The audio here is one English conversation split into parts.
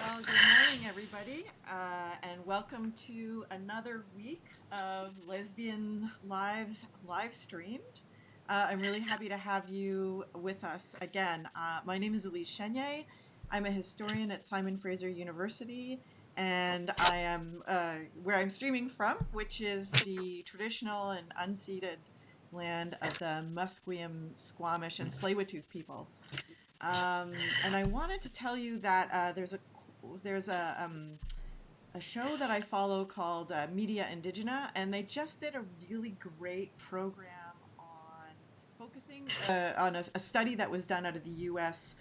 Well, good morning, everybody, and welcome to another week of Lesbian Lives live streamed. I'm really happy to have you with us again. My name is Elise Chenier. I'm a historian at Simon Fraser University, and I am where I'm streaming from, which is the traditional and unceded land of the Musqueam, Squamish, and Tsleil-Waututh people. And I wanted to tell you that there's a show that I follow called Media Indigena, and they just did a really great program on focusing on a study that was done out of the U.S.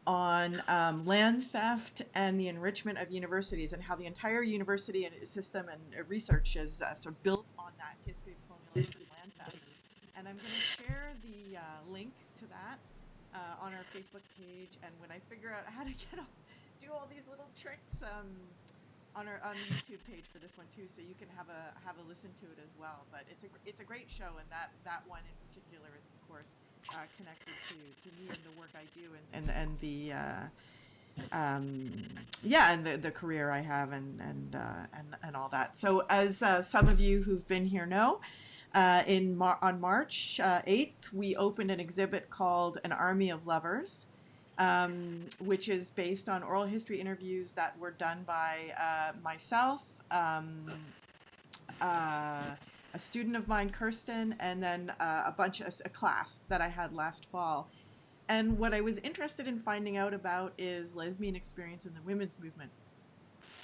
on land theft and the enrichment of universities, and how the entire university and system and research is sort of built on that history of colonialism and land theft. And I'm going to share the link to that on our Facebook page. And when I figure out how to do all these little tricks on the YouTube page for this one too, so you can have a listen to it as well. But it's a great show, and that one in particular is of course connected to me and the work I do, and yeah, and the career I have and all that. So as some of you who've been here know, on March 8th, we opened an exhibit called An Army of Lovers, which is based on oral history interviews that were done by myself, a student of mine, Kirsten, and then a class that I had last fall. And what I was interested in finding out about is lesbian experience in the women's movement.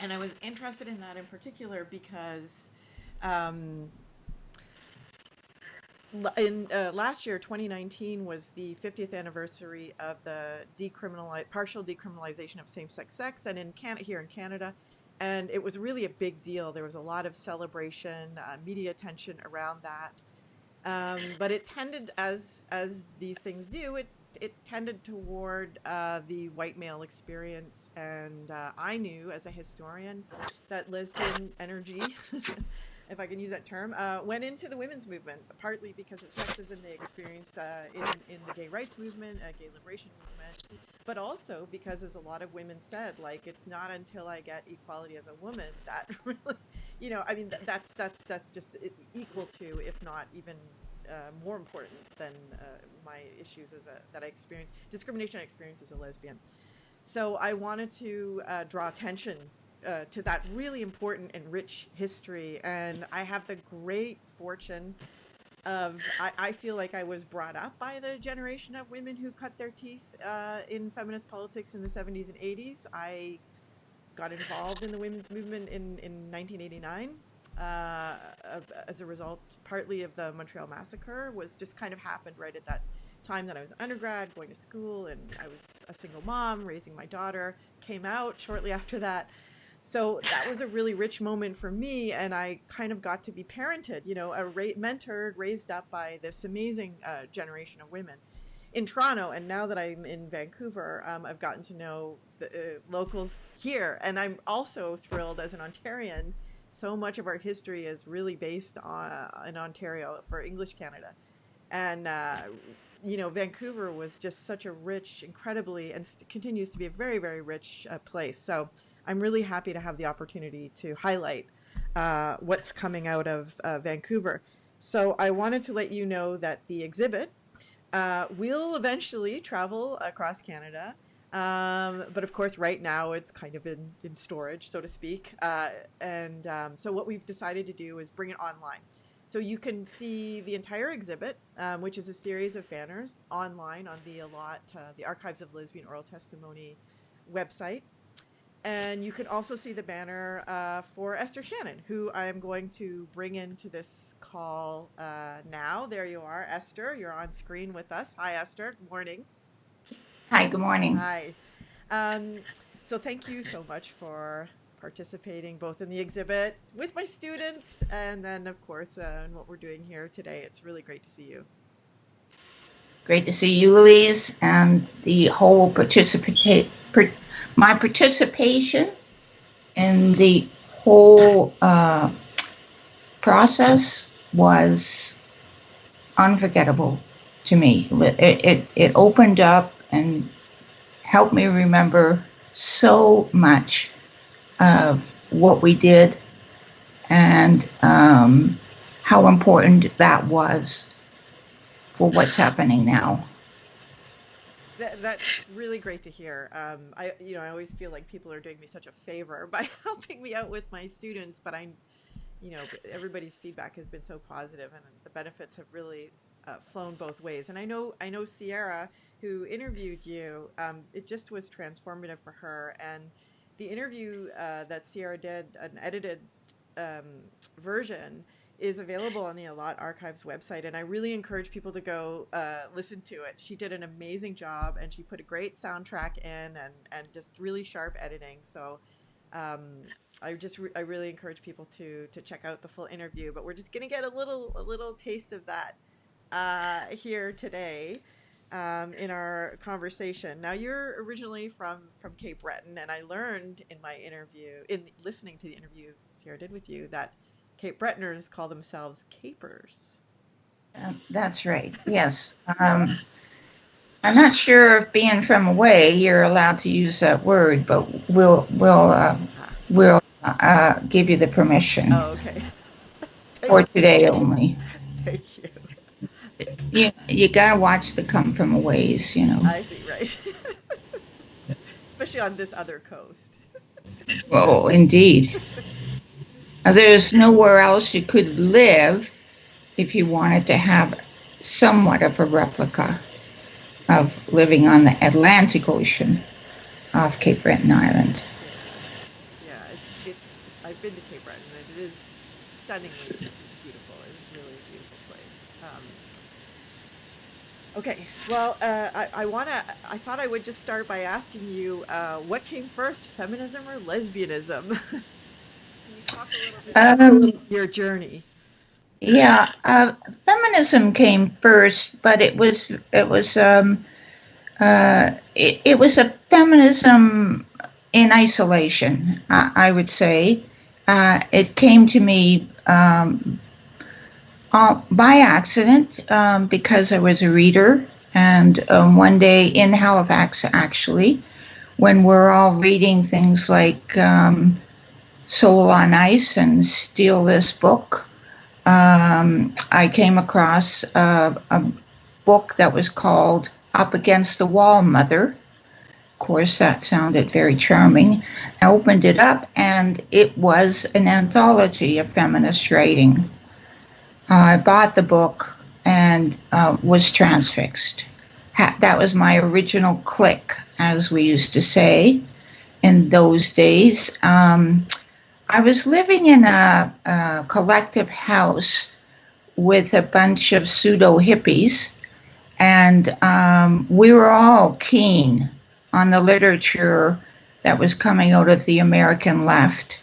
And I was interested in that in particular because in last year, 2019, was the 50th anniversary of the partial decriminalization of same-sex sex, and here in Canada, and it was really a big deal. There was a lot of celebration, media attention around that, but it tended, as these things do, it tended toward the white male experience, and I knew as a historian that lesbian energy, if I can use that term, went into the women's movement, partly because of sexism they experienced in the gay rights movement, gay liberation movement, but also because, as a lot of women said, like, it's not until I get equality as a woman that really, I mean, that's just equal to, if not even more important than my issues that I experienced, discrimination I experienced as a lesbian. So I wanted to draw attention to that really important and rich history. And I have the great fortune of, I feel like I was brought up by the generation of women who cut their teeth in feminist politics in the 70s and 80s. I got involved in the women's movement in 1989 as a result, partly of the Montreal Massacre, was just kind of happened right at that time that I was an undergrad, going to school, and I was a single mom, raising my daughter, came out shortly after that. So that was a really rich moment for me, and I kind of got to be parented, mentored, raised up by this amazing generation of women in Toronto. And now that I'm in Vancouver, I've gotten to know the locals here, and I'm also thrilled as an Ontarian. So much of our history is really based in Ontario for English Canada, and Vancouver was just such a rich, incredibly, and continues to be a very, very rich place. So I'm really happy to have the opportunity to highlight what's coming out of Vancouver. So I wanted to let you know that the exhibit will eventually travel across Canada. But of course, right now it's kind of in storage, so to speak. So what we've decided to do is bring it online. So you can see the entire exhibit, which is a series of banners, online on the the Archives of Lesbian Oral Testimony website. And you can also see the banner for Esther Shannon, who I'm going to bring into this call now. There you are, Esther. You're on screen with us. Hi, Esther. Good morning. Hi, good morning. Hi. So thank you so much for participating both in the exhibit with my students and then, of course, in what we're doing here today. It's really great to see you. Great to see you, Elise, and the whole my participation in the whole process was unforgettable to me. It opened up and helped me remember so much of what we did and how important that was for what's happening now. That's really great to hear. I always feel like people are doing me such a favor by helping me out with my students, but everybody's feedback has been so positive, and the benefits have really flown both ways. And I know Ciara, who interviewed you, it just was transformative for her. And the interview that Ciara did, an edited version, is available on the Alot Archives website, and I really encourage people to go listen to it. She did an amazing job, and she put a great soundtrack in, and just really sharp editing. So I really encourage people to check out the full interview. But we're just gonna get a little taste of that here today in our conversation. Now, you're originally from Cape Breton, and I learned in my interview, in listening to the interview Ciara did with you, that Cape Bretoners call themselves Capers. That's right. Yes. I'm not sure if being from away you're allowed to use that word, but Ah, we'll give you the permission oh, okay. Thank for today only. thank you. You gotta watch the come from aways, you know. I see, right. Especially on this other coast. Oh, indeed. There's nowhere else you could live if you wanted to have somewhat of a replica of living on the Atlantic Ocean off Cape Breton Island. Yeah. Yeah, it's I've been to Cape Breton and it is stunningly beautiful. It is really a beautiful place. Okay, well, I thought I would just start by asking you, what came first, feminism or lesbianism? Can you talk a little bit about Um, your journey? yeah, feminism came first, but it was a feminism in isolation, I would say. It came to me by accident because I was a reader. And one day in Halifax, actually, when we're all reading things like Soul on Ice and Steal This Book, I came across a book that was called Up Against the Wall, Mother. Of course, that sounded very charming. I opened it up, and it was an anthology of feminist writing. I bought the book and was transfixed. That was my original click, as we used to say in those days. I was living in a collective house with a bunch of pseudo hippies, and we were all keen on the literature that was coming out of the American left.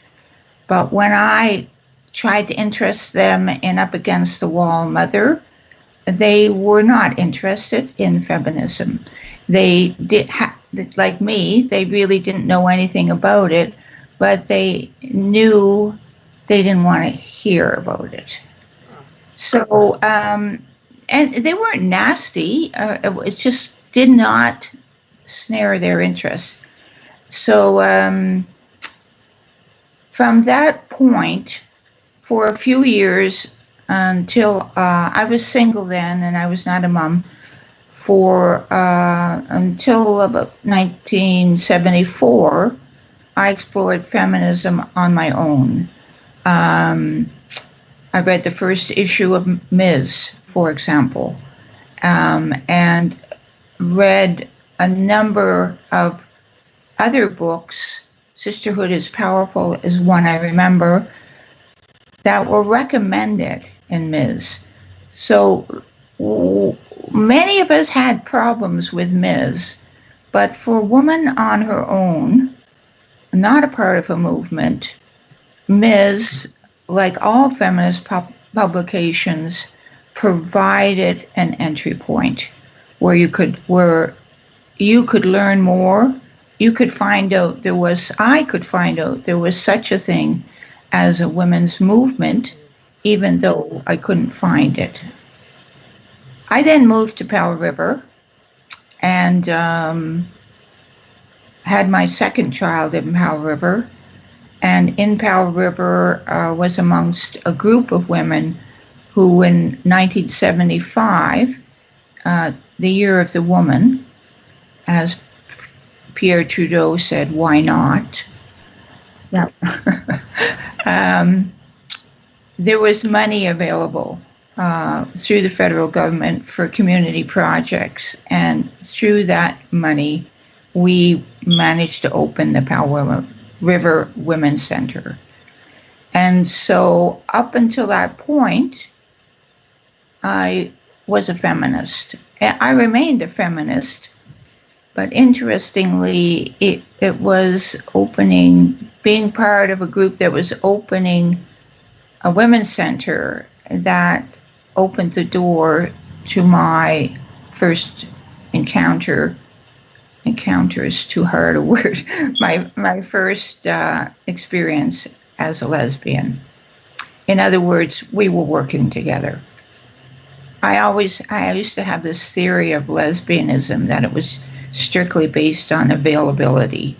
But when I tried to interest them in Up Against the Wall, Mother, they were not interested in feminism. They did, like me, they really didn't know anything about it, but they knew they didn't want to hear about it. Huh. So, and they weren't nasty. It just did not snare their interest. So, from that point, for a few years, until I was single then and I was not a mom, for until about 1974, I explored feminism on my own. I read the first issue of Ms., for example, and read a number of other books. Sisterhood is Powerful is one I remember that were recommended in Ms. So many of us had problems with Ms., but for a woman on her own, not a part of a movement, Ms., like all feminist publications, provided an entry point where you could learn more. You could find out I could find out there was such a thing as a women's movement, even though I couldn't find it. I then moved to Powell River and had my second child in Powell River. And in Powell River was amongst a group of women who in 1975, the year of the woman, as Pierre Trudeau said, why not? Yeah. There was money available through the federal government for community projects. And through that money, we managed to open the Powell River Women's Center. And so up until that point, I was a feminist. I remained a feminist, but interestingly, it was being part of a group that was opening a women's center that opened the door to my first encounter is too hard a word, my first experience as a lesbian. In other words, we were working together. I used to have this theory of lesbianism that it was strictly based on availability.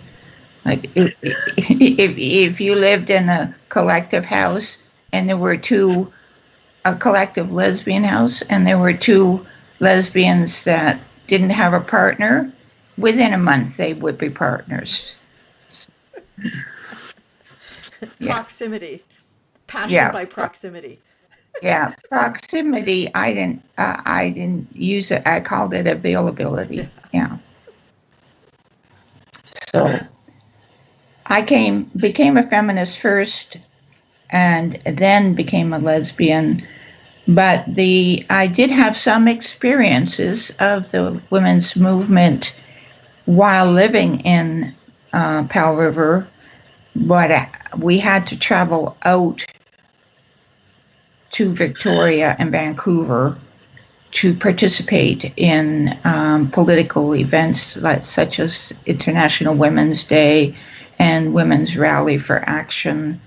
Like if you lived in a collective house and there were a collective lesbian house and there were two lesbians that didn't have a partner, within a month they would be partners. Yeah. Proximity, passion Yeah. by proximity. Yeah, proximity. I didn't use it. I called it availability. Yeah. So I became a feminist first, and then became a lesbian. But I did have some experiences of the women's movement while living in Powell River, but we had to travel out to Victoria and Vancouver to participate in political events such as International Women's Day and Women's Rally for Action.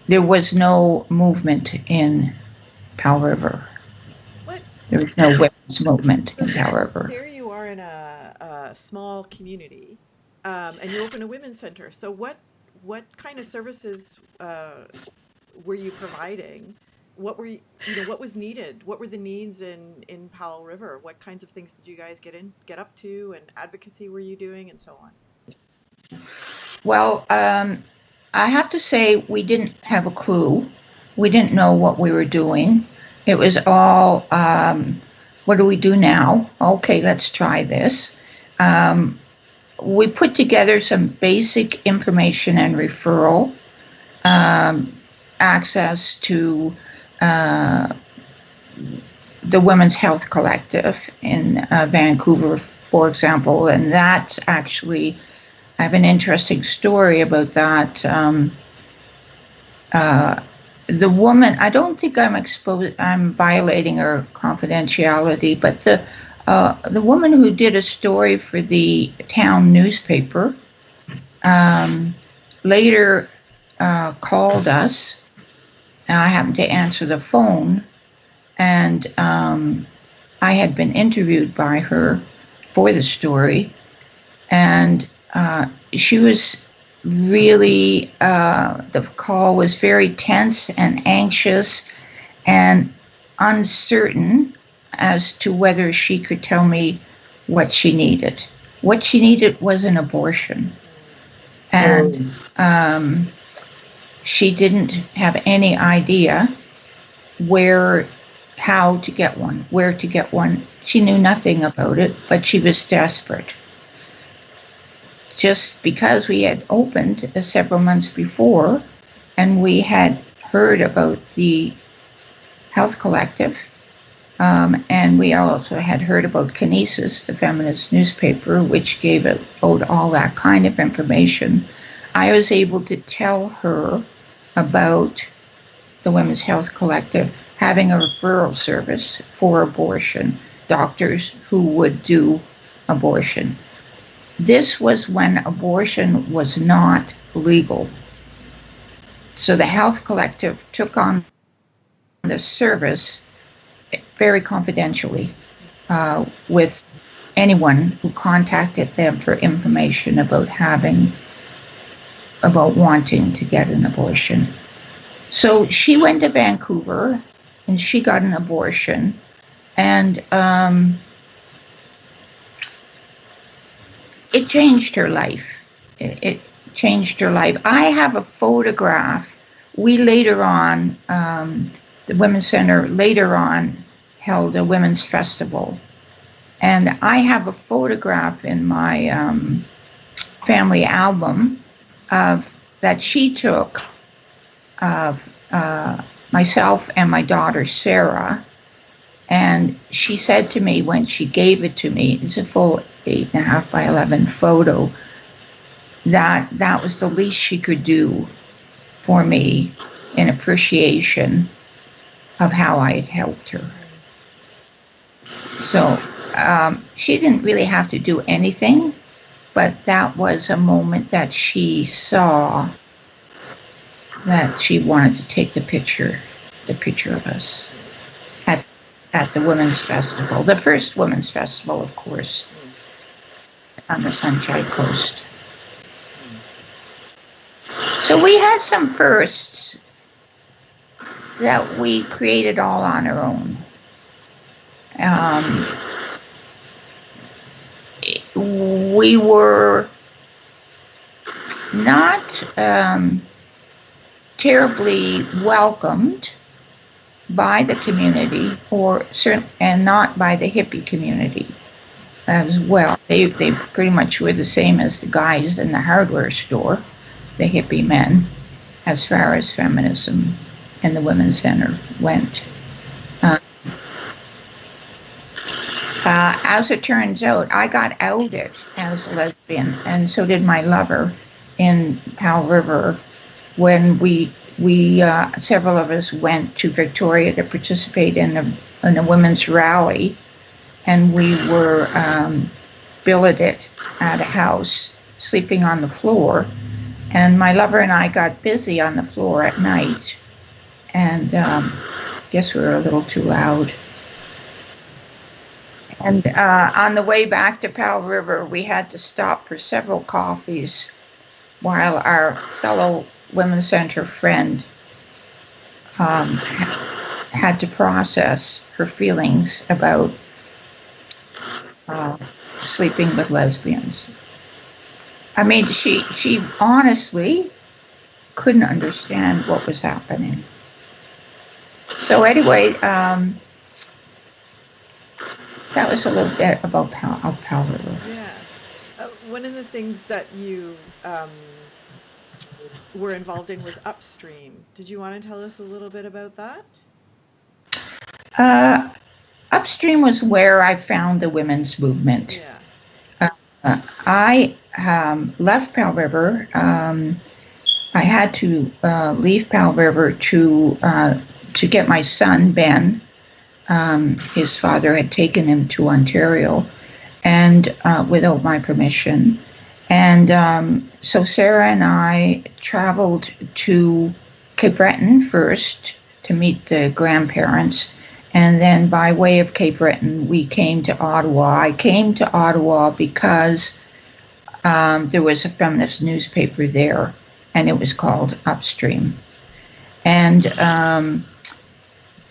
There was no movement in Powell River. What? There was no women's movement in Powell River. There you are in a small community, and you open a women's center. So what kind of services were you providing? What were what was needed? What were the needs in Powell River? What kinds of things did you guys get up to, and advocacy were you doing, and so on? Well, I have to say we didn't have a clue. We didn't know what we were doing. It was all, what do we do now? Okay, let's try this. We put together some basic information and referral, access to the Women's Health Collective in Vancouver, for example, and that's actually, I have an interesting story about that. The woman, I don't think I'm violating her confidentiality, but the woman who did a story for the town newspaper later called us, and I happened to answer the phone, and I had been interviewed by her for the story, and she was really, the call was very tense and anxious and uncertain as to whether she could tell me what she needed. What she needed was an abortion. And she didn't have any idea how to get one, where to get one. She knew nothing about it, but she was desperate. Just because we had opened several months before, and we had heard about the Health Collective, and we also had heard about Kinesis, the feminist newspaper, which gave out all that kind of information. I was able to tell her about the Women's Health Collective having a referral service for abortion, doctors who would do abortion. This was when abortion was not legal. So the Health Collective took on the service very confidentially with anyone who contacted them for information about wanting to get an abortion. So she went to Vancouver and she got an abortion, and it changed her life. It changed her life. I have a photograph. We later on, the Women's Center later on held a women's festival. And I have a photograph in my family album that she took of myself and my daughter, Sarah. And she said to me when she gave it to me, it's a full 8.5 by 11 photo, that was the least she could do for me in appreciation of how I had helped her. So she didn't really have to do anything, but that was a moment that she saw that she wanted to take the picture the picture of us at the Women's Festival, the first Women's Festival, of course, on the Sunshine Coast. So we had some firsts that we created all on our own. We were not terribly welcomed by the community, and not by the hippie community as well. They pretty much were the same as the guys in the hardware store, the hippie men, as far as feminism and the Women's Center went. As it turns out, I got outed as a lesbian, and so did my lover in Powell River, when we several of us went to Victoria to participate in a women's rally, and we were billeted at a house, sleeping on the floor, and my lover and I got busy on the floor at night, and guess we were a little too loud. And on the way back to Powell River, we had to stop for several coffees while our fellow Women's Center friend had to process her feelings about sleeping with lesbians. I mean, she honestly couldn't understand what was happening. So anyway, that was a little bit about Powell River. Yeah. One of the things that you were involved in was Upstream. Did you want to tell us a little bit about that? Upstream was where I found the women's movement. Yeah. I left Powell River. I had to leave Powell River to get my son, Ben. His father had taken him to Ontario, and without my permission. And so Sarah and I traveled to Cape Breton first to meet the grandparents, and then by way of Cape Breton, we came to Ottawa. I came to Ottawa because there was a feminist newspaper there, and it was called Upstream. And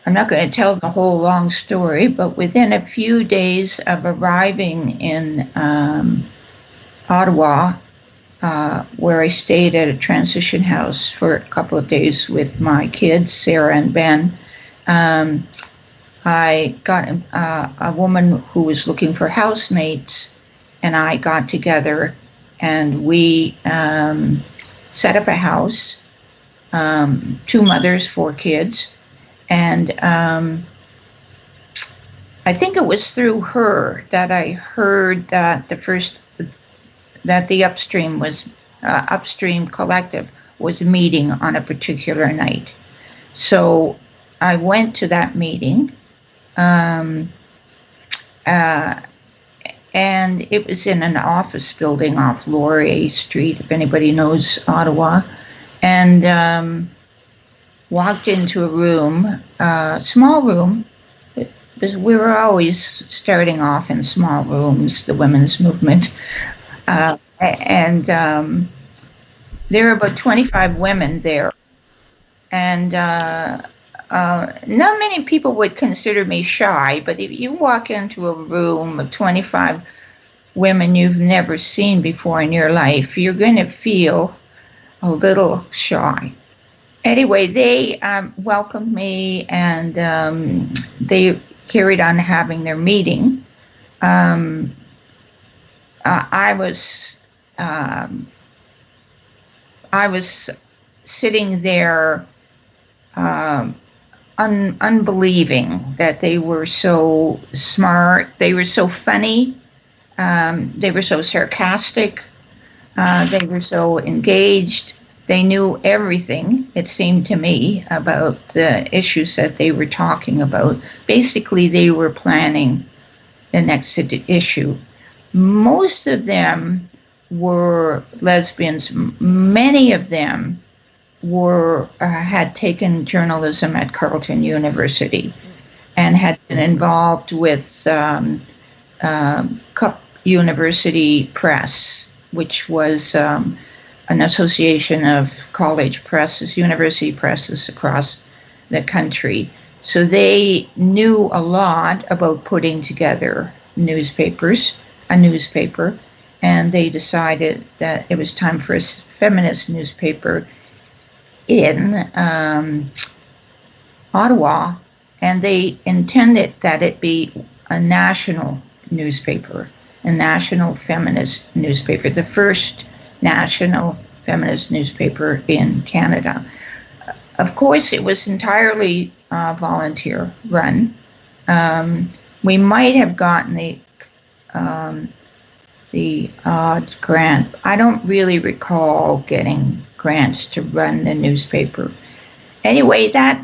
I'm not going to tell the whole long story, but within a few days of arriving in Ottawa, where I stayed at a transition house for a couple of days with my kids, Sarah and Ben, I got a woman who was looking for housemates, and I got together, and we set up a house, 2 mothers, 4 kids. And I think it was through her that I heard that the Upstream Collective was meeting on a particular night. So I went to that meeting, and it was in an office building off Laurier Street, if anybody knows Ottawa, and walked into a room, small room, because we were always starting off in small rooms, the women's movement. And there were about 25 women there. And not many people would consider me shy, but if you walk into a room of 25 women you've never seen before in your life, you're going to feel a little shy. Anyway, they welcomed me, and they carried on having their meeting. I was sitting there, unbelieving that they were so smart, they were so funny, they were so sarcastic, they were so engaged. They knew everything, it seemed to me, about the issues that they were talking about. Basically, they were planning the next issue. Most of them were lesbians. Many of them had taken journalism at Carleton University and had been involved with Cup University Press, which was an association of college presses, university presses across the country. So they knew a lot about putting together a newspaper, and they decided that it was time for a feminist newspaper in Ottawa, and they intended that it be a national newspaper, a national feminist newspaper, the first national feminist newspaper in Canada. Of course, it was entirely volunteer run. We might have gotten the odd grant. I don't really recall getting grants to run the newspaper. Anyway, that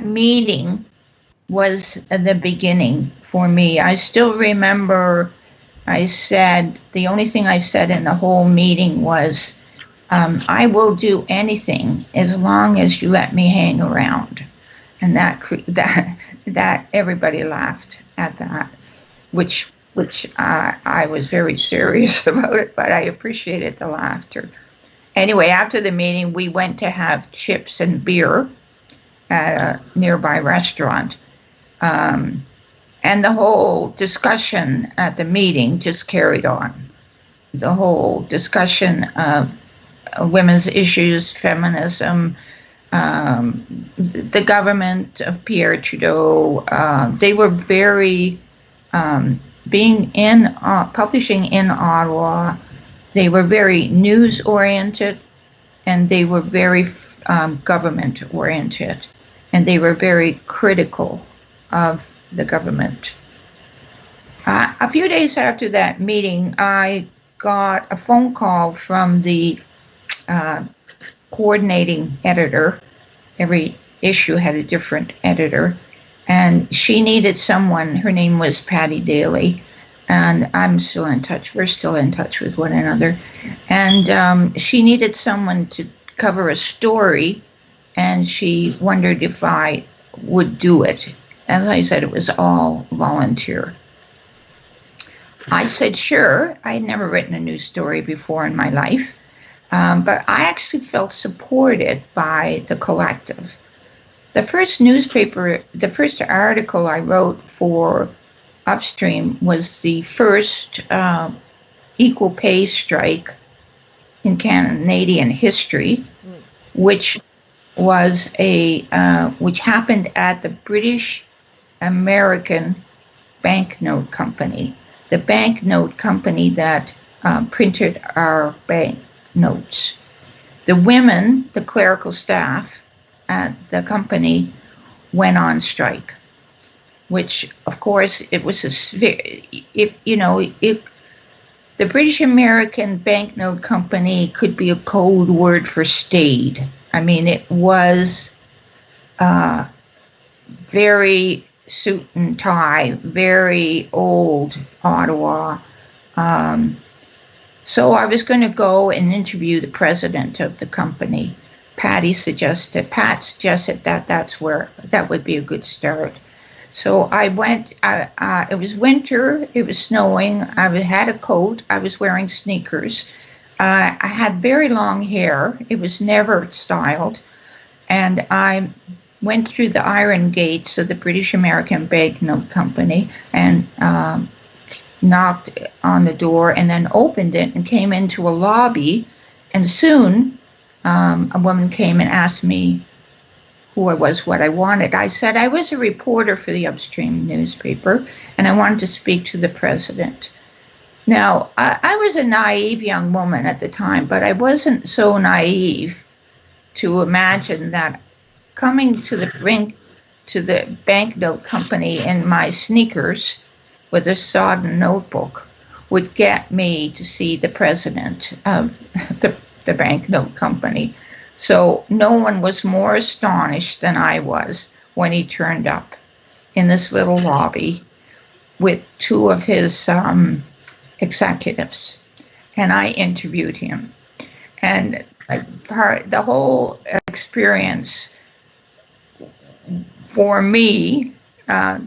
meeting was the beginning for me. I still remember the only thing I said in the whole meeting was, I will do anything as long as you let me hang around. And that everybody laughed at that, which I was very serious about it, but I appreciated the laughter. Anyway, after the meeting, we went to have chips and beer at a nearby restaurant. And the whole discussion at the meeting just carried on. The whole discussion of women's issues, feminism, the government of Pierre Trudeau, they were very, publishing in Ottawa, they were very news-oriented, and they were very government-oriented, and they were very critical of the government. A few days after that meeting, I got a phone call from the coordinating editor. Every issue had a different editor, and she needed someone. Her name was Patty Daly, and I'm still in touch. We're still in touch with one another. And she needed someone to cover a story, and she wondered if I would do it. As I said, it was all volunteer. I said, sure. I had never written a news story before in my life, but I actually felt supported by the collective. The first article I wrote for Upstream was the first equal pay strike in Canadian history, which was which happened at the British American banknote company, the banknote company that printed our banknotes. The women, the clerical staff at the company, went on strike, which, of course, it was the British American banknote company could be a code word for stayed. I mean, it was very suit and tie, very old Ottawa. So I was going to go and interview the president of the company. Pat suggested that would be a good start. So I went. It was winter. It was snowing. I had a coat. I was wearing sneakers. I had very long hair. It was never styled. And I went through the iron gates of the British American Banknote Company and knocked on the door and then opened it and came into a lobby. And soon a woman came and asked me who I was, what I wanted. I said I was a reporter for the Upstream newspaper and I wanted to speak to the president. Now, I was a naive young woman at the time, but I wasn't so naive to imagine that coming to the banknote company in my sneakers with a sodden notebook would get me to see the president of the banknote company. So no one was more astonished than I was when he turned up in this little lobby with two of his executives, and I interviewed him. And The whole experience for me uh,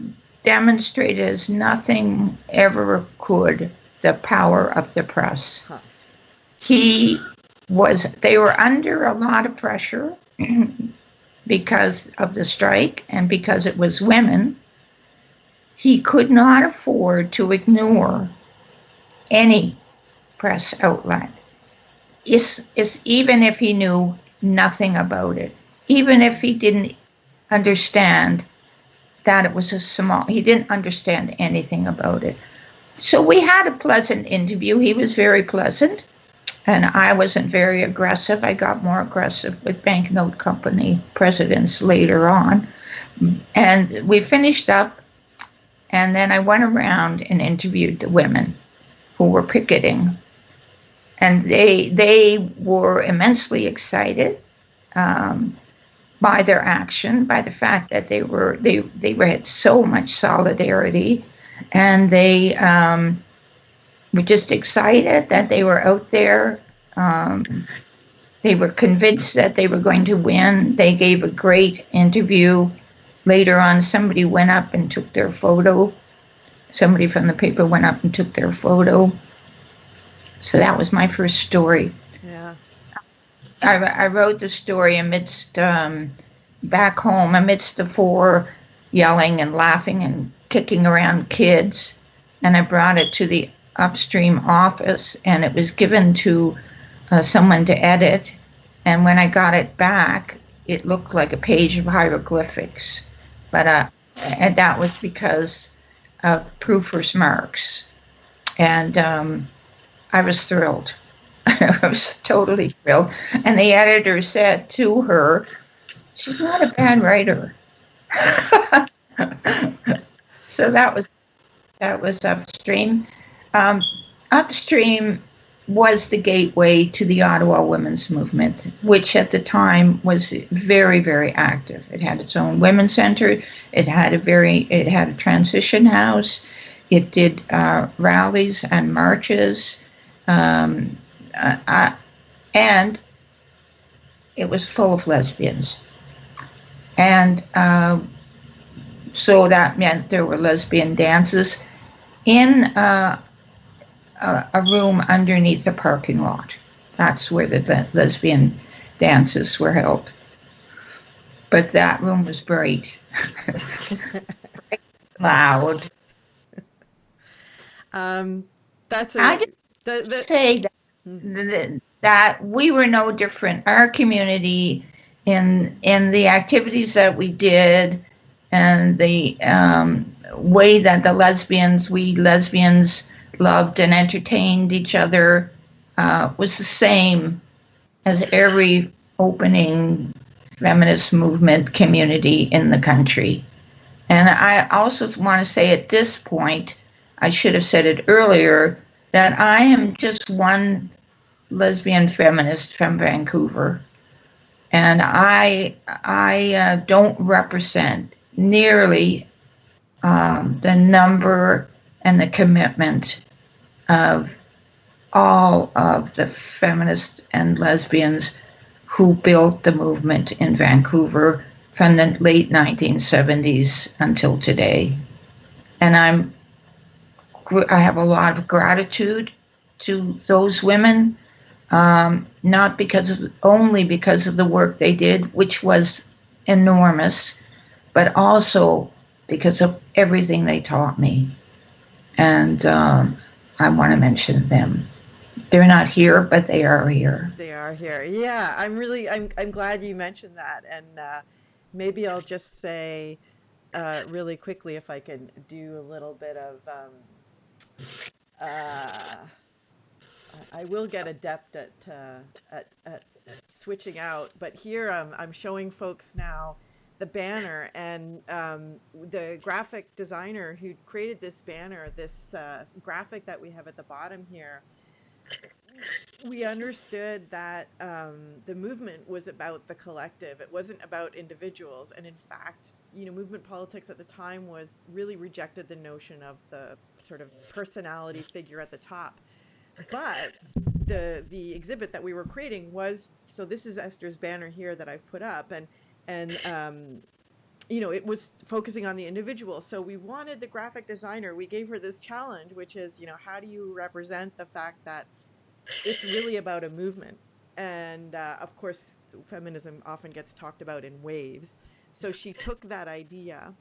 demonstrated as nothing ever could the power of the press. Huh. They were under a lot of pressure because of the strike and because it was women. He could not afford to ignore any press outlet. Even if he knew nothing about it, even if he didn't understand that it was he didn't understand anything about it. So we had a pleasant interview. He was very pleasant, and I wasn't very aggressive. I got more aggressive with banknote company presidents later on. And we finished up, and then I went around and interviewed the women who were picketing. And they were immensely excited by their action, by the fact that they had so much solidarity, and they were just excited that they were out there. They were convinced that they were going to win. They gave a great interview. Later on, somebody went up and took their photo. Somebody from the paper went up and took their photo. So that was my first story. Yeah. I wrote the story amidst, back home, amidst the four yelling and laughing and kicking around kids. And I brought it to the upstream office, and it was given to someone to edit. And when I got it back, it looked like a page of hieroglyphics. But and that was because of proofers' marks. And I was thrilled. I was totally thrilled. And the editor said to her, "She's not a bad writer." So that was upstream. Upstream was the gateway to the Ottawa women's movement, which at the time was very, very active. It had its own women's center. It had a transition house. It did rallies and marches, and it was full of lesbians. And so that meant there were lesbian dances in a room underneath the parking lot. That's where the lesbian dances were held. But that room was bright, loud. That's I just say that we were no different. Our community, in the activities that we did, and the way that we lesbians loved and entertained each other, was the same as every opening feminist movement community in the country. And I also want to say at this point, I should have said it earlier, that I am just one lesbian feminist from Vancouver. And I don't represent nearly the number and the commitment of all of the feminists and lesbians who built the movement in Vancouver from the late 1970s until today. And I have a lot of gratitude to those women, not only because of the work they did, which was enormous, but also because of everything they taught me. And I want to mention them. They're not here, but they are here. They are here. Yeah, I'm glad you mentioned that. And maybe I'll just say really quickly, if I can do a little bit of uh, I will get adept at switching out, but here I'm showing folks now the banner, and the graphic designer who created this banner, this graphic that we have at the bottom here. We understood that the movement was about the collective. It wasn't about individuals. And in fact, movement politics at the time really rejected the notion of the sort of personality figure at the top. But the exhibit that we were creating was, so this is Esther's banner here that I've put up, and you know, it was focusing on the individual. So we wanted the graphic designer, we gave her this challenge, which is, you know, how do you represent the fact that it's really about a movement? And of course, feminism often gets talked about in waves. So she took that idea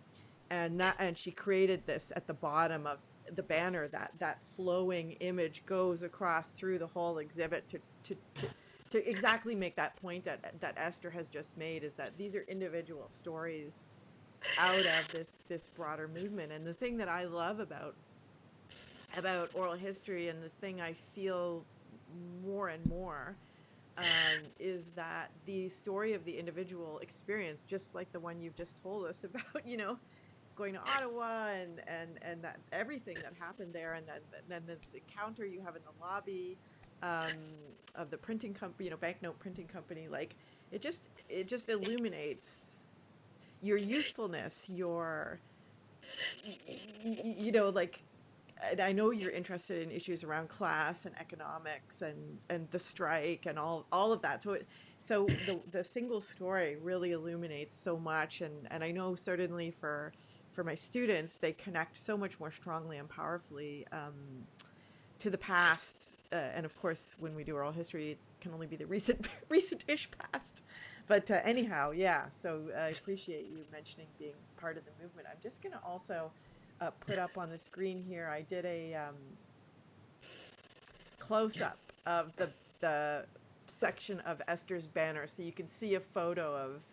and she created this at the bottom of the banner, that flowing image goes across through the whole exhibit to exactly make that point that Esther has just made, is that these are individual stories out of this broader movement. And the thing that I love about oral history, and the thing I feel more and more, is that the story of the individual experience, just like the one you've just told us about, you know, going to Ottawa and that everything that happened there, and then this encounter you have in the lobby of the printing company, you know, banknote printing company, like it just illuminates your youthfulness, your you know, like, and I know you're interested in issues around class and economics and the strike and all of that. So the single story really illuminates so much, and I know certainly for my students, they connect so much more strongly and powerfully to the past. And of course, when we do oral history, it can only be the recent-ish past. But anyhow, yeah. So I appreciate you mentioning being part of the movement. I'm just going to also put up on the screen here, I did a close-up of the section of Esther's banner, so you can see a photo of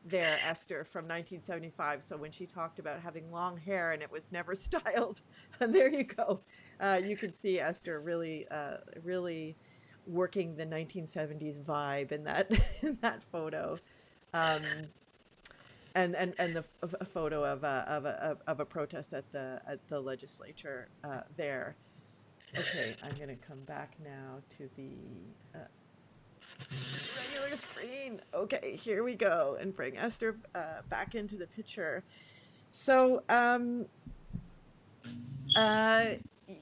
their Esther from 1975. So when she talked about having long hair and it was never styled, and there you go. You can see Esther really working the 1970s vibe in that in that photo. Um, and a photo of a protest at the legislature there. Okay, I'm gonna come back now to the regular screen. Okay, here we go, and bring Esther back into the picture. So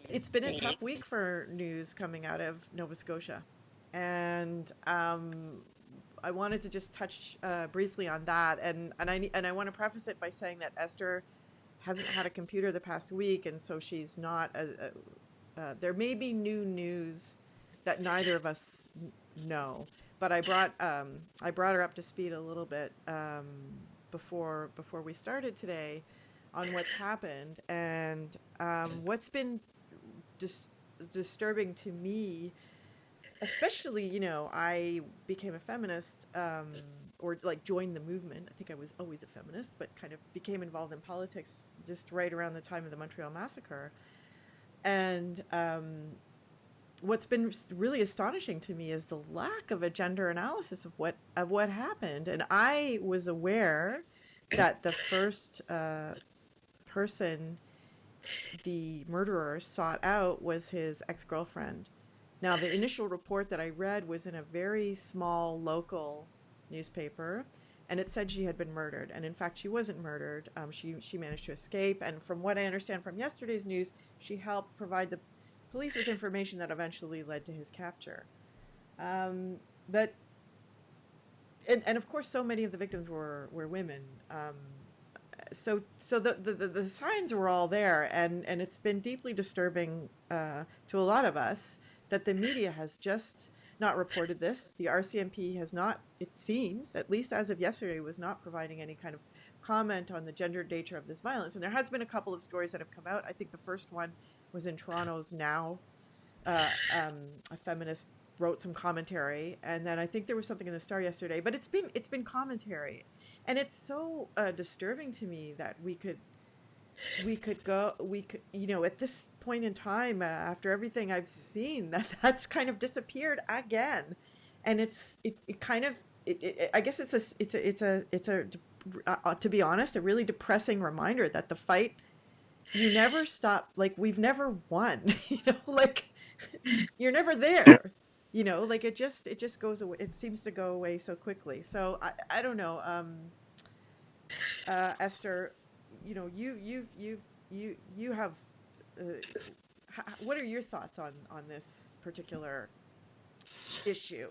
it's been a tough week for news coming out of Nova Scotia, and I wanted to just touch briefly on that, and I want to preface it by saying that Esther hasn't had a computer the past week, and so she's not. There may be new news that neither of us know, but I brought her up to speed a little bit before we started today on what's happened, and what's been disturbing to me. Especially, you know, I became a feminist, or like joined the movement. I think I was always a feminist, but kind of became involved in politics just right around the time of the Montreal Massacre. And what's been really astonishing to me is the lack of a gender analysis of what happened. And I was aware that the first person the murderer sought out was his ex-girlfriend. Now, the initial report that I read was in a very small local newspaper, and it said she had been murdered. And in fact, she wasn't murdered. She managed to escape. And from what I understand from yesterday's news, she helped provide the police with information that eventually led to his capture. But and of course, so many of the victims were women. So the signs were all there, and it's been deeply disturbing to a lot of us that the media has just not reported this. The RCMP has not, it seems, at least as of yesterday, was not providing any kind of comment on the gendered nature of this violence. And there has been a couple of stories that have come out. I think the first one was in Toronto's Now. A feminist wrote some commentary, and then I think there was something in the Star yesterday. But it's been commentary, and it's so disturbing to me that we could, you know, at this point in time, after everything I've seen, that's kind of disappeared again. And I guess it's a to be honest, a really depressing reminder that the fight, you never stop. Like, we've never won, you know, like you're never there, you know, like it just goes away. It seems to go away so quickly. So I don't know. Esther, you know, you have, what are your thoughts on this particular issue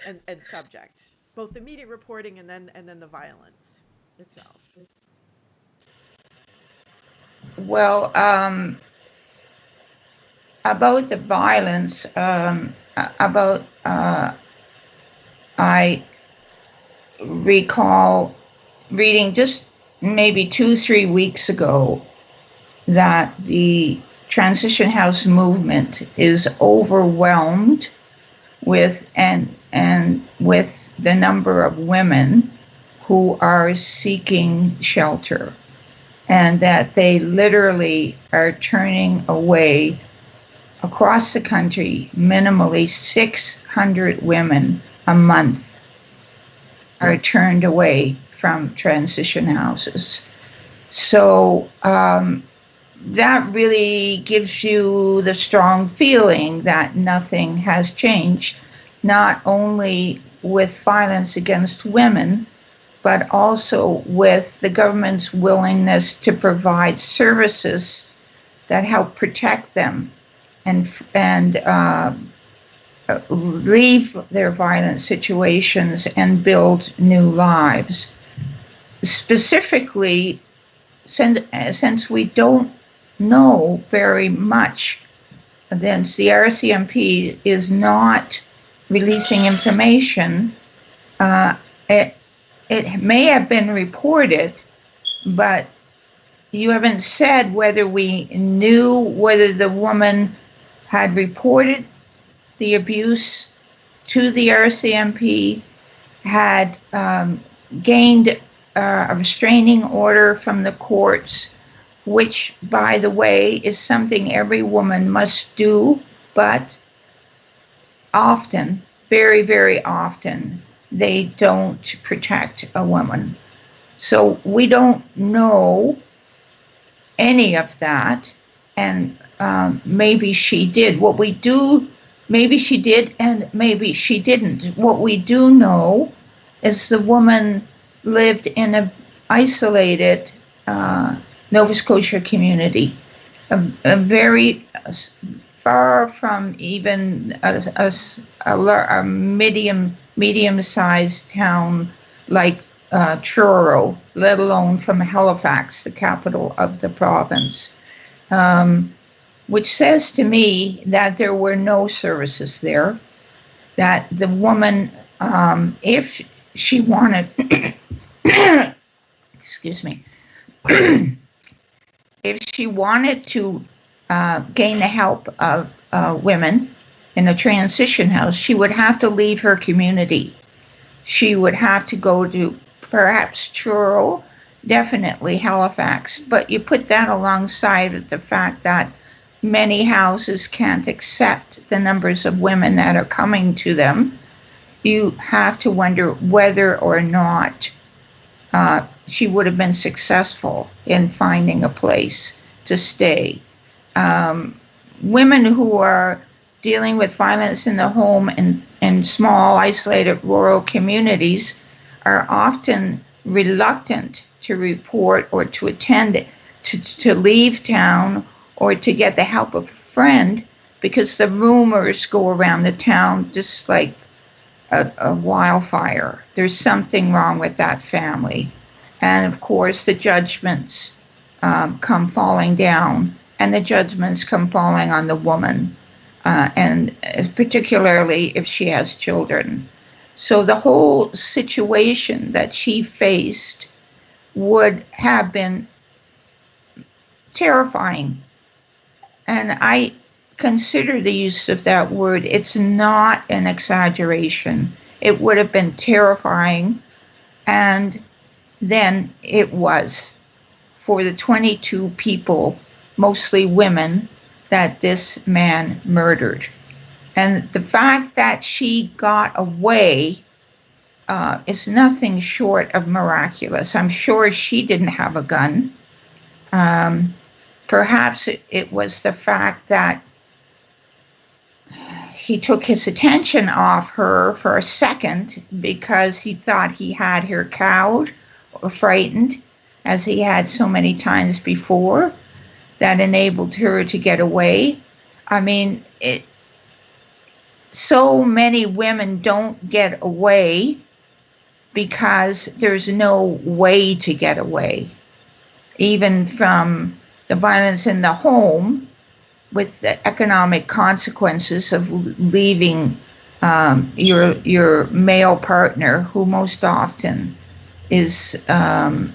and subject, both the media reporting and then the violence itself? Well, about the violence, I recall reading just maybe 2-3 weeks ago that the transition house movement is overwhelmed with with the number of women who are seeking shelter, and that they literally are turning away across the country. Minimally 600 women a month are turned away from transition houses. So that really gives you the strong feeling that nothing has changed, not only with violence against women, but also with the government's willingness to provide services that help protect them and leave their violent situations and build new lives. Specifically, since we don't know very much, then the RCMP is not releasing information. It may have been reported, but you haven't said whether we knew whether the woman had reported the abuse to the RCMP, had gained a restraining order from the courts, which, by the way, is something every woman must do, but often, very, very often, they don't protect a woman. So we don't know any of that, and maybe she did. Maybe she did, and maybe she didn't. What we do know is the woman lived in an isolated Nova Scotia community, a very far from even a medium-sized town like Truro, let alone from Halifax, the capital of the province, which says to me that there were no services there, that the woman, if she wanted, excuse me, if she wanted to gain the help of women in a transition house, she would have to leave her community. She would have to go to perhaps Truro, definitely Halifax, but you put that alongside with the fact that many houses can't accept the numbers of women that are coming to them. You have to wonder whether or not she would have been successful in finding a place to stay. Women who are dealing with violence in the home in small, isolated rural communities are often reluctant to report or to attend, to leave town or to get the help of a friend, because the rumors go around the town just like a wildfire. There's something wrong with that family. And of course, the judgments come falling down, and the judgments come falling on the woman, and particularly if she has children. So the whole situation that she faced would have been terrifying. And I consider the use of that word, it's not an exaggeration. It would have been terrifying, and then it was for the 22 people, mostly women, that this man murdered. And the fact that she got away is nothing short of miraculous. I'm sure she didn't have a gun. Perhaps it was the fact that he took his attention off her for a second because he thought he had her cowed or frightened, as he had so many times before, that enabled her to get away. I mean, so many women don't get away because there's no way to get away, even from the violence in the home, with the economic consequences of leaving your male partner, who most often is the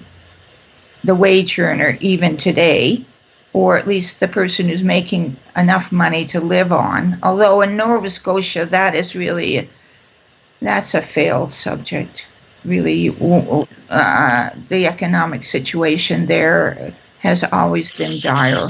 wage earner even today, or at least the person who's making enough money to live on. Although in Nova Scotia, that's a failed subject. Really, the economic situation there has always been dire.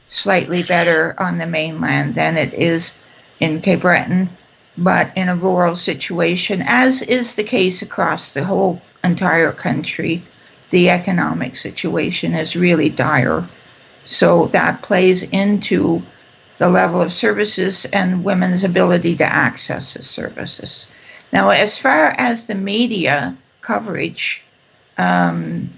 Slightly better on the mainland than it is in Cape Breton, but in a rural situation, as is the case across the whole entire country, the economic situation is really dire. So that plays into the level of services and women's ability to access the services. Now, as far as the media coverage, I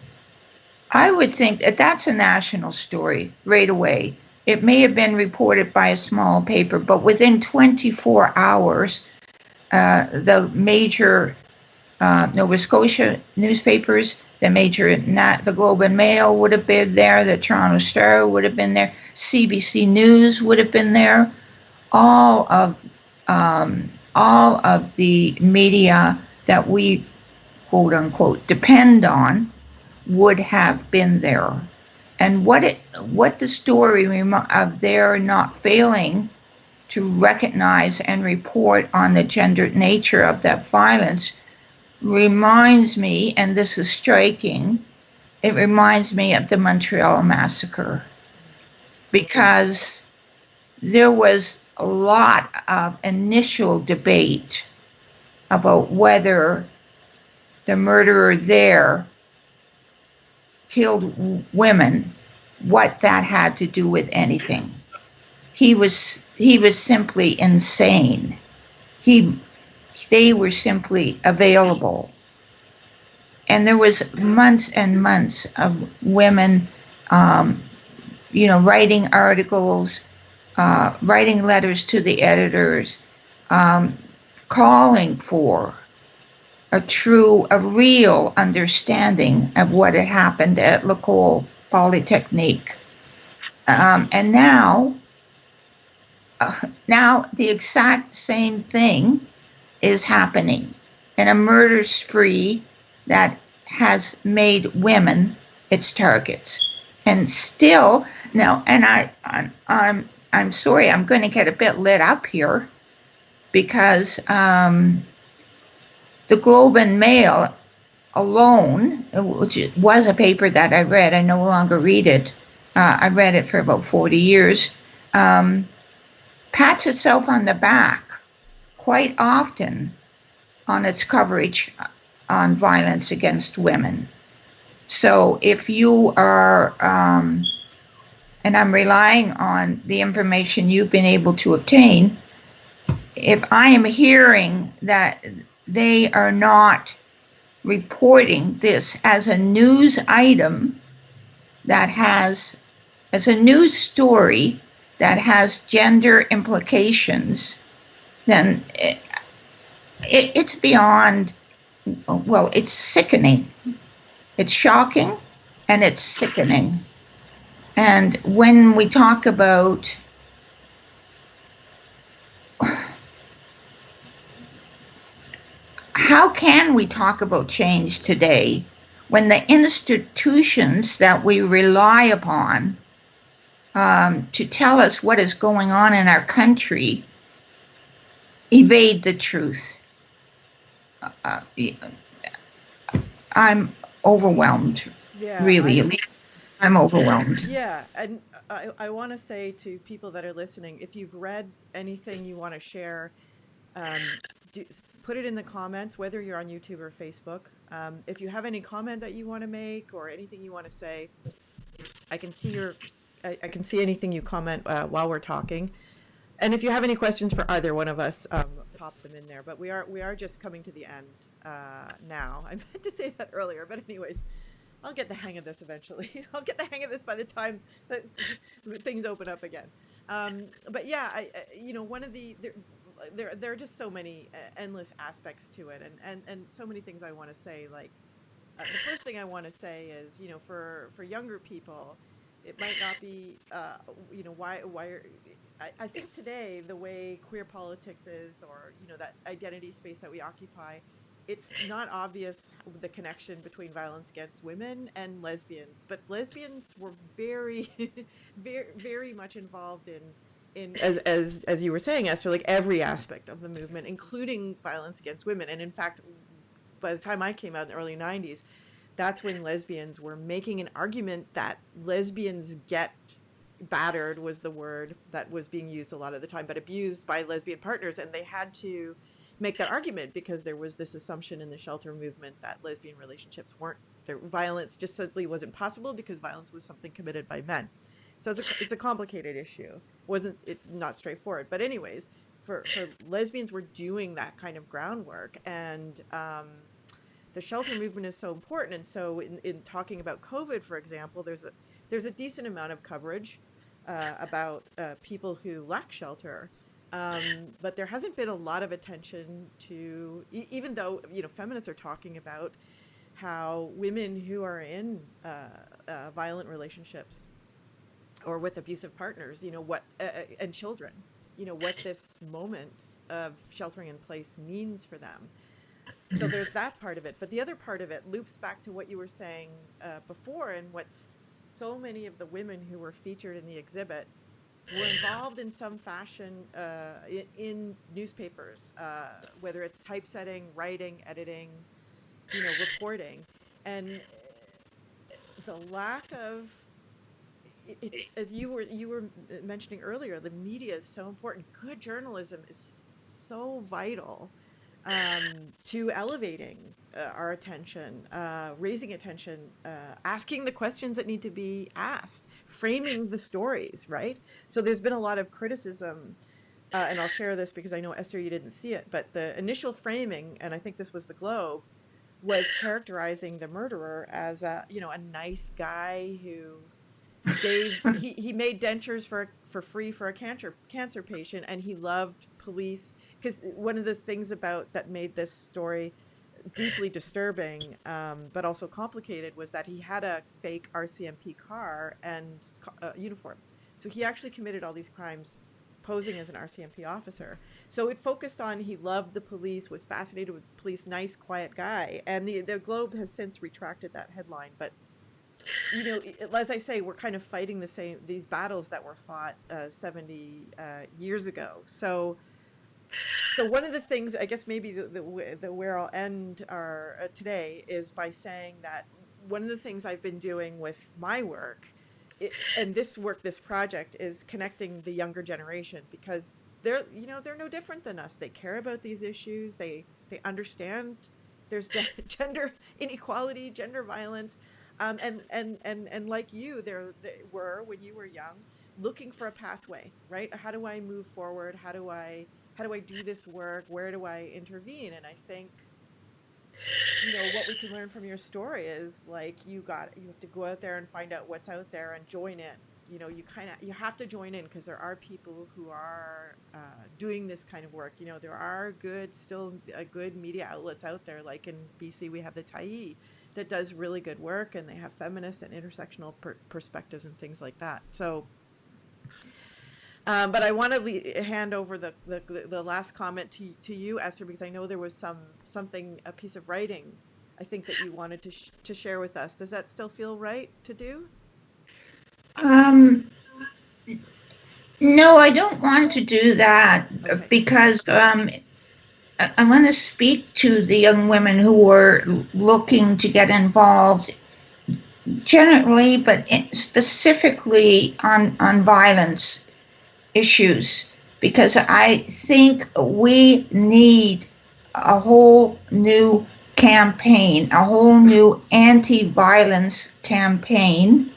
would think that that's a national story right away. It may have been reported by a small paper, but within 24 hours, the major Nova Scotia newspapers, the Globe and Mail would have been there, the Toronto Star would have been there, CBC News would have been there. All of the media that we, quote unquote, depend on would have been there. And what the story of their not failing to recognize and report on the gendered nature of that violence reminds me, and this is striking, it reminds me of the Montreal Massacre, because there was a lot of initial debate about whether the murderer there killed women, what that had to do with anything. He was simply insane. They were simply available. And there was months and months of women, writing articles, writing letters to the editors, calling for a real understanding of what had happened at L'École Polytechnique. And now the exact same thing is happening in a murder spree that has made women its targets. And still, now, and I'm sorry, I'm going to get a bit lit up here, because the Globe and Mail alone, which was a paper that I read, I no longer read it. I read it for about 40 years. Pats itself on the back quite often on its coverage on violence against women. So if you are, and I'm relying on the information you've been able to obtain, if I am hearing that they are not reporting this as a news item as a news story that has gender implications, then it's beyond, well, it's sickening. It's shocking and it's sickening. And when we talk about how can we talk about change today when the institutions that we rely upon to tell us what is going on in our country evade the truth? I'm overwhelmed, really. At least I'm overwhelmed. Yeah, and I want to say to people that are listening, if you've read anything you want to share, put it in the comments, whether you're on YouTube or Facebook. If you have any comment that you want to make or anything you want to say, I can see I can see anything you comment while we're talking. And if you have any questions for either one of us, pop them in there. But we are just coming to the end now. I meant to say that earlier, but anyways, I'll get the hang of this eventually. I'll get the hang of this by the time that things open up again. But yeah, one of there are just so many endless aspects to it, and so many things I want to say. Like the first thing I want to say is, for younger people, it might not be, why I think today the way queer politics is, or that identity space that we occupy, it's not obvious the connection between violence against women and lesbians, but lesbians were very very very much involved in as you were saying, Esther, like every aspect of the movement, including violence against women. And in fact, by the time I came out in the early 90s, that's when lesbians were making an argument that lesbians get battered, was the word that was being used a lot of the time, but abused by lesbian partners. And they had to make that argument because there was this assumption in the shelter movement that lesbian relationships weren't, their violence just simply wasn't possible because violence was something committed by men. So it's a complicated issue. Wasn't it not straightforward? But anyways, for lesbians, we're doing that kind of groundwork, and the shelter movement is so important. And so in talking about COVID, for example, there's a decent amount of coverage about people who lack shelter. But there hasn't been a lot of attention to, even though, feminists are talking about how women who are in violent relationships or with abusive partners, and children, what this moment of sheltering in place means for them. So there's that part of it. But the other part of it loops back to what you were saying before, and what so many of the women who were featured in the exhibit were involved in some fashion in newspapers, whether it's typesetting, writing, editing, reporting. And the lack of, it's, as you were mentioning earlier, the media is so important. Good journalism is so vital to elevating our attention, raising attention, asking the questions that need to be asked, framing the stories, right? So there's been a lot of criticism, and I'll share this because I know, Esther, you didn't see it, but the initial framing, and I think this was the Globe, was characterizing the murderer as a nice guy who he made dentures for free for a cancer patient, and he loved police. Because one of the things about that made this story deeply disturbing, but also complicated, was that he had a fake RCMP car and uniform. So he actually committed all these crimes posing as an RCMP officer. So it focused on, he loved the police, was fascinated with police, nice, quiet guy. And the Globe has since retracted that headline. But as I say, we're kind of fighting these battles that were fought 70 years ago. So one of the things, I guess maybe the where I'll end today is by saying that one of the things I've been doing with my work, and this project, is connecting the younger generation, because they're no different than us. They care about these issues. They understand there's gender inequality, gender violence. And like you, they were, when you were young, looking for a pathway, right? How do I move forward? How do I do this work? Where do I intervene? And I think, what we can learn from your story is, like, you have to go out there and find out what's out there and join in. You have to join in, because there are people who are doing this kind of work. There are good media outlets out there. Like in BC, we have the Tyee, that does really good work, and they have feminist and intersectional perspectives and things like that. So, but I want to hand over the last comment to you, Esther, because I know there was a piece of writing, I think, that you wanted to share with us. Does that still feel right to do? No, I don't want to do that. Okay. Because I want to speak to the young women who are looking to get involved generally, but specifically on violence issues, because I think we need a whole new campaign, a whole new anti-violence campaign,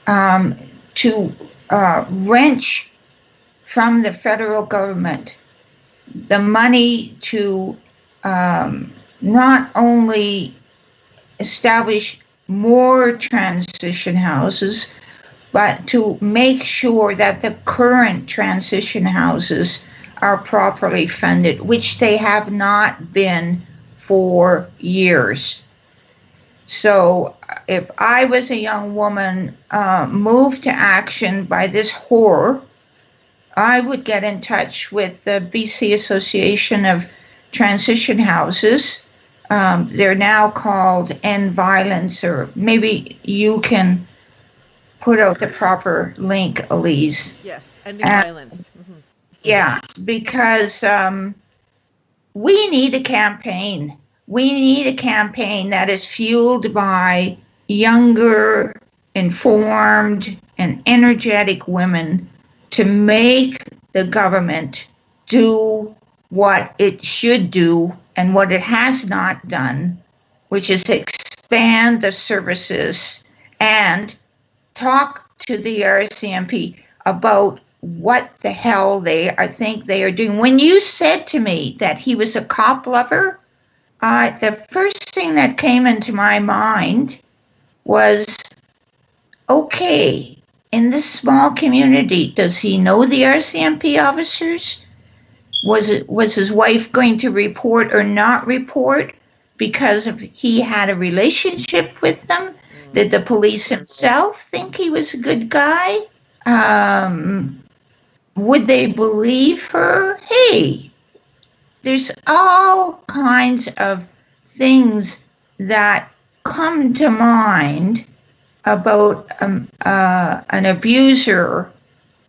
to wrench from the federal government the money to not only establish more transition houses, but to make sure that the current transition houses are properly funded, which they have not been for years. So if I was a young woman moved to action by this horror, I would get in touch with the BC Association of Transition Houses. They're now called End Violence, or maybe you can put out the proper link, Elise. Yes, ending violence. Mm-hmm. Yeah, because we need a campaign. We need a campaign that is fueled by younger, informed, and energetic women to make the government do what it should do and what it has not done, which is expand the services and talk to the RCMP about what the hell I think they are doing. When you said to me that he was a cop lover, the first thing that came into my mind was, okay, in this small community, does he know the RCMP officers? Was his wife going to report or not report because he had a relationship with them? Did the police himself think he was a good guy? Would they believe her? Hey, there's all kinds of things that come to mind about an abuser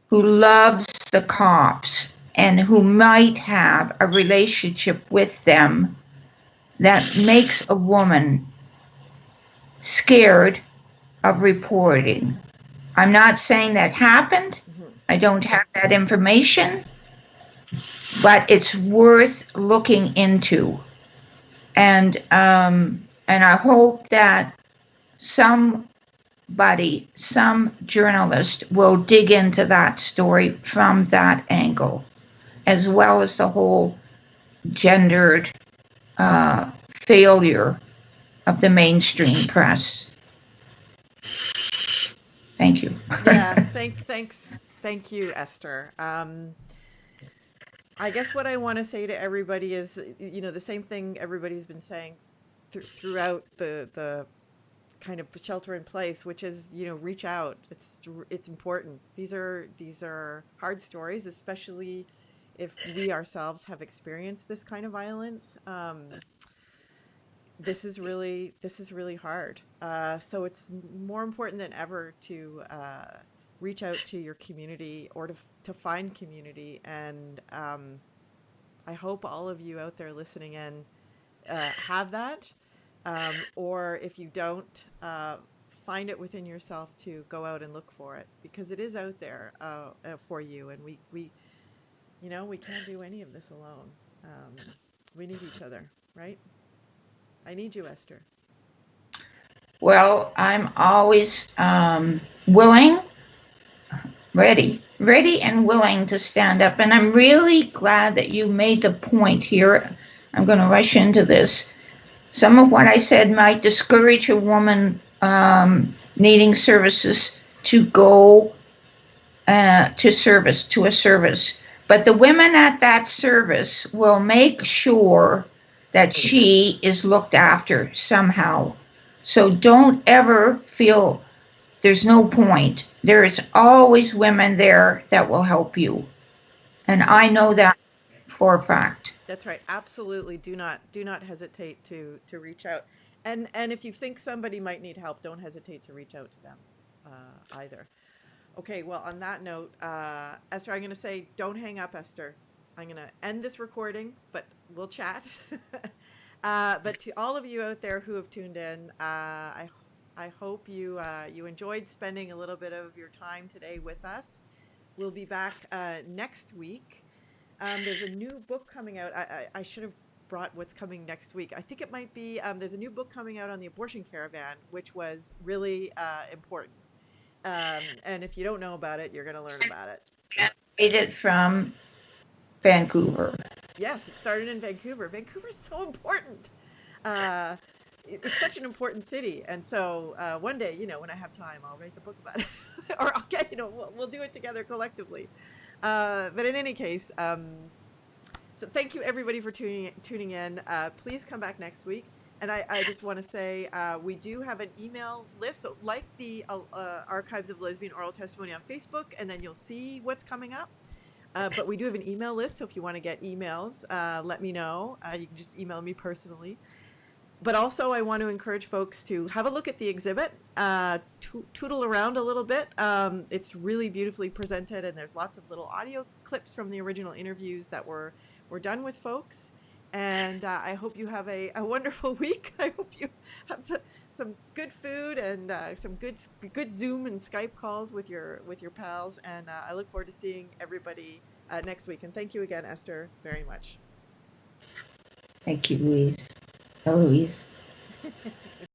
who loves the cops and who might have a relationship with them that makes a woman scared of reporting. I'm not saying that happened. I don't have that information, but it's worth looking into. And I hope that some journalist will dig into that story from that angle, as well as the whole gendered failure of the mainstream press. Thank you. Yeah, thank you, Esther. I guess what I want to say to everybody is, the same thing everybody's been saying throughout the kind of shelter in place, which is, reach out. It's important. These are hard stories, especially if we ourselves have experienced this kind of violence. This is really hard. So it's more important than ever to reach out to your community, or to find community. And I hope all of you out there listening in have that. Or if you don't, find it within yourself to go out and look for it, because it is out there for you. And we can't do any of this alone. We need each other, right? I need you, Esther. Well, I'm always willing, ready and willing to stand up. And I'm really glad that you made the point here. I'm going to rush into this. Some of what I said might discourage a woman needing services to go to a service. But the women at that service will make sure that she is looked after somehow. So don't ever feel there's no point. There is always women there that will help you. And I know that for a fact. That's right. Absolutely. Do not hesitate to reach out. And if you think somebody might need help, don't hesitate to reach out to them either. Okay, well, on that note, Esther, I'm going to say, don't hang up, Esther. I'm going to end this recording, but we'll chat. But to all of you out there who have tuned in, I hope you enjoyed spending a little bit of your time today with us. We'll be back next week. There's a new book coming out. I should have brought what's coming next week. I think it might be, there's a new book coming out on the abortion caravan, which was really important. And if you don't know about it, you're going to learn about it. It from Vancouver. Yes, it started in Vancouver. Vancouver's so important. it's such an important city. And so one day, when I have time, I'll write the book about it. Or I'll get, we'll do it together collectively. But in any case, so thank you everybody for tuning in. Please come back next week. And I just want to say we do have an email list. So like the Archives of Lesbian Oral Testimony on Facebook, and then you'll see what's coming up. But we do have an email list. So if you want to get emails, let me know. You can just email me personally. But also I want to encourage folks to have a look at the exhibit, tootle around a little bit. It's really beautifully presented, and there's lots of little audio clips from the original interviews that were done with folks. And I hope you have a wonderful week. I hope you have some good food and some good Zoom and Skype calls with your pals. And I look forward to seeing everybody next week. And thank you again, Esther, very much. Thank you, Louise. Eloise.